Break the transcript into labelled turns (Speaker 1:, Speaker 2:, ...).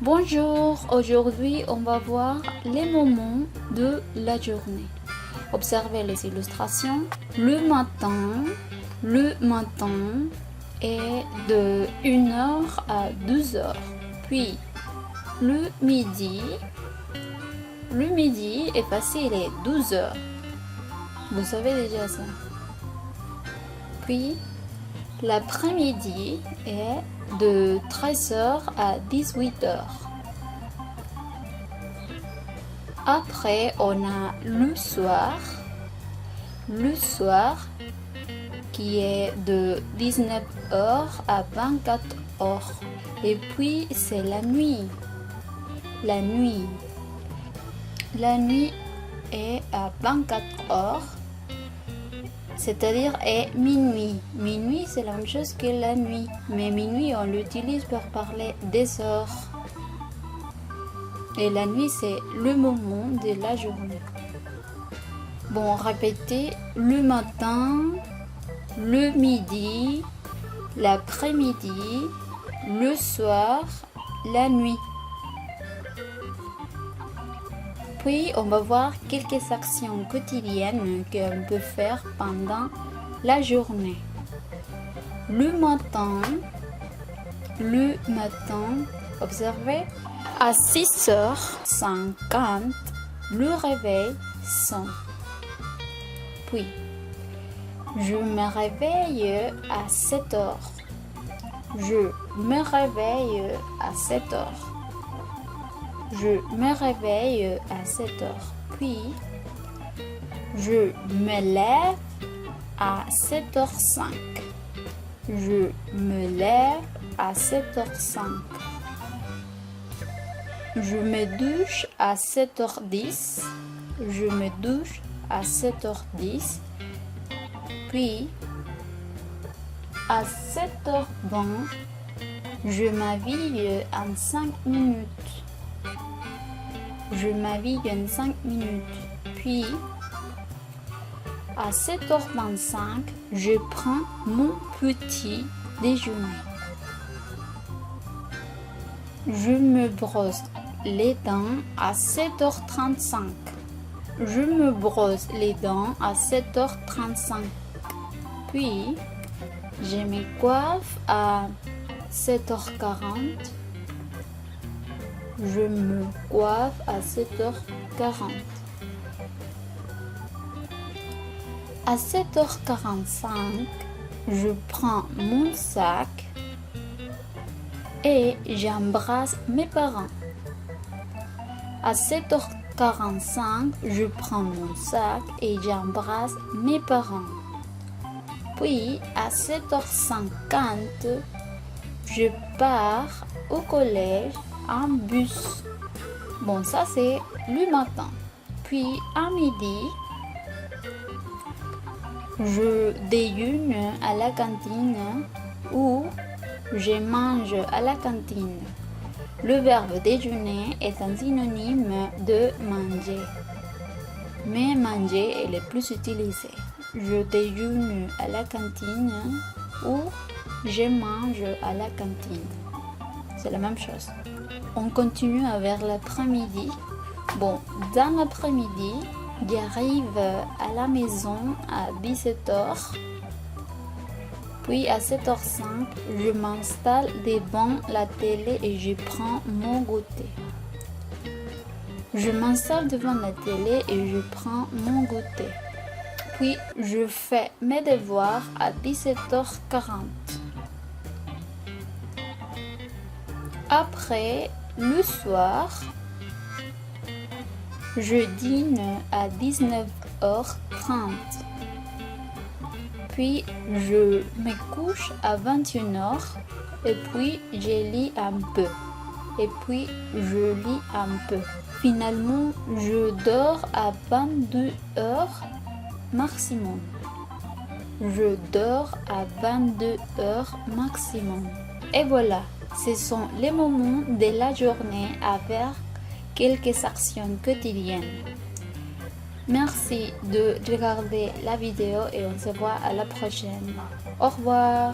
Speaker 1: Bonjour, aujourd'hui on va voir les moments de la journée. Observez les illustrations. Le matin est de 1h à 12h. Puis le midi est facile, est 12h. Vous savez déjà ça. Puis l'après-midi est de 13h à 18h. Après, on a le soir qui est de 19h à 24h. Et puis, c'est la nuit. La nuit est à 24h. C'est-à-dire est minuit. Minuit, c'est la même chose que la nuit. Mais minuit, on l'utilise pour parler des heures. Et la nuit, c'est le moment de la journée. Bon, répétez. Le matin, le midi, l'après-midi, le soir, la nuit. Puis, on va voir quelques actions quotidiennes qu'on peut faire pendant la journée. Le matin, observez, à 6h50, le réveil sonne. Puis, je me réveille à 7h. Je me réveille à 7h. Je me réveille à 7h. Puis, je me lève à 7h05. Je me lève à 7h05. Je me douche à 7h10. Je me douche à 7h10. Puis, à 7h20, je m'habille en 5 minutes. Je m'habille en 5 minutes. Puis, à 7h25, je prends mon petit déjeuner. Je me brosse les dents à 7h35. Je me brosse les dents à 7h35. Puis, je me coiffe à 7h40. Je me coiffe à 7h40. À 7h45, je prends mon sac et j'embrasse mes parents. À 7h45, je prends mon sac et j'embrasse mes parents. Puis, à 7h50, je pars au collège en bus. Bon, ça c'est le matin. Puis à midi, je déjeune à la cantine ou je mange à la cantine. Le verbe déjeuner est un synonyme de manger. Mais manger est le plus utilisé. Je déjeune à la cantine ou je mange à la cantine. C'est la même chose. On continue avec l'après-midi. Bon, dans l'après-midi, j'arrive à la maison à 17h. Puis à 7h05, je m'installe devant la télé et je prends mon goûter. Je m'installe devant la télé et je prends mon goûter. Puis je fais mes devoirs à 17h40. Après, le soir, je dîne à 19h30. Puis, je me couche à 21h. Et puis, je lis un peu. Et puis, je lis un peu. Finalement, je dors à 22h maximum. Je dors à 22h maximum. Et voilà. Ce sont les moments de la journée avec quelques actions quotidiennes. Merci de regarder la vidéo et on se voit à la prochaine. Au revoir.